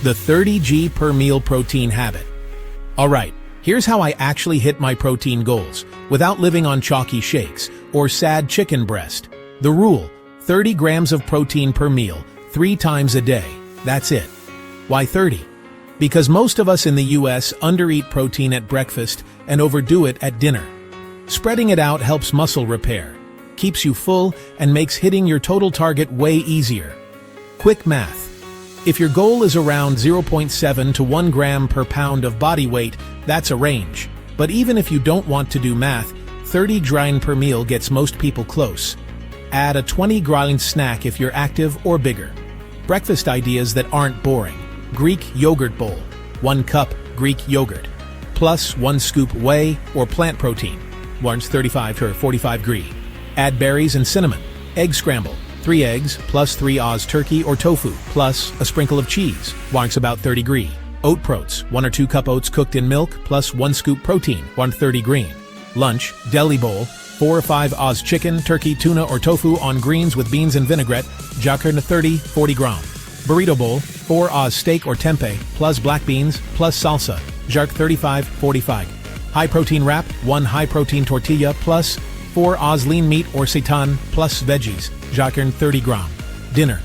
The 30g per meal protein habit. Alright, here's how I actually hit my protein goals, without living on chalky shakes, or sad chicken breast. The rule: 30 grams of protein per meal, 3 times a day. That's it. Why 30? Because most of us in the US undereat protein at breakfast and overdo it at dinner. Spreading it out helps muscle repair, keeps you full, and makes hitting your total target way easier. Quick math. If your goal is around 0.7 to 1 gram per pound of body weight, that's a range. But even if you don't want to do math, 30 grind per meal gets most people close. Add a 20 grind snack if you're active or bigger. Breakfast ideas that aren't boring. Greek yogurt bowl, 1 cup Greek yogurt, plus 1 scoop whey or plant protein, warrants 35 to 45 g. Add berries and cinnamon. Egg scramble, 3 eggs plus 3 Oz turkey or tofu, plus a sprinkle of cheese, warrants about 30 g. Oat protes, 1 or 2 cup oats cooked in milk, plus 1 scoop protein, 130 green. Lunch, deli bowl, 4 or 5 Oz chicken, turkey, tuna, or tofu on greens with beans and vinaigrette, jakar 30-40 gram. Burrito bowl, 4 Oz steak or tempeh, plus black beans, plus salsa, jark 35-45. High protein wrap, 1 high protein tortilla, plus 4 Oz lean meat or seitan, plus veggies, jakar 30 gram. Dinner,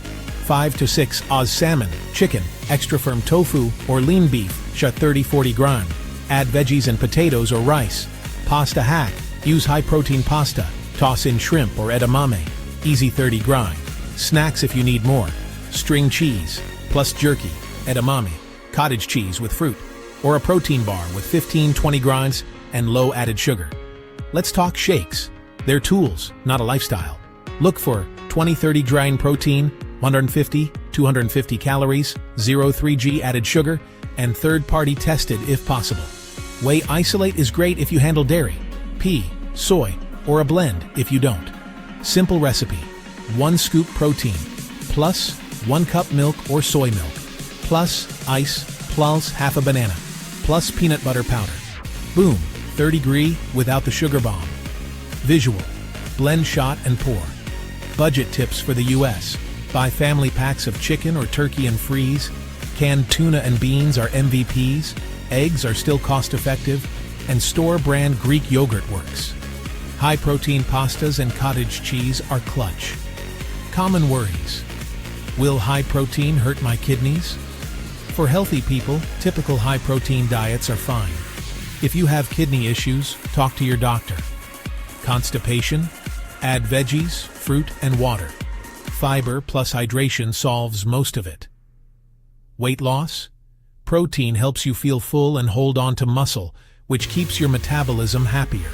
5 to 6 Oz salmon, chicken, extra firm tofu, or lean beef, shut 30-40 gram. Add veggies and potatoes or rice. Pasta hack, use high protein pasta, toss in shrimp or edamame, easy 30 grind. Snacks if you need more. String cheese, plus jerky, edamame, cottage cheese with fruit, or a protein bar with 15-20 grinds and low added sugar. Let's talk shakes. They're tools, not a lifestyle. Look for 20-30 grind protein, 150-250 calories, 0.3 g added sugar, and third-party tested if possible. Whey isolate is great if you handle dairy, pea, soy, or a blend if you don't. Simple recipe: 1 scoop protein, plus 1 cup milk or soy milk, plus ice, plus half a banana, plus peanut butter powder. Boom, 30 g without the sugar bomb. Visual: blend, shot, and pour. Budget tips for the US: buy family packs of chicken or turkey and freeze. Canned tuna and beans are MVPs. Eggs are still cost-effective, and store-brand Greek yogurt works. High-protein pastas and cottage cheese are clutch. Common worries: will high protein hurt my kidneys? For healthy people, typical high-protein diets are fine. If you have kidney issues, talk to your doctor. Constipation? Add veggies, fruit, and water. Fiber plus hydration solves most of it. Weight loss? Protein helps you feel full and hold on to muscle, which keeps your metabolism happier.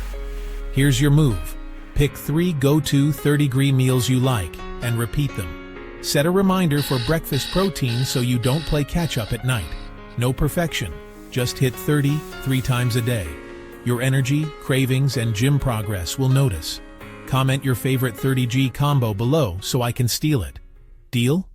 Here's your move. Pick 3 go-to 30-g meals you like and repeat them. Set a reminder for breakfast protein so you don't play catch-up at night. No perfection, just hit 30 3 times a day. Your energy, cravings, and gym progress will notice. Comment your favorite 30g combo below so I can steal it. Deal?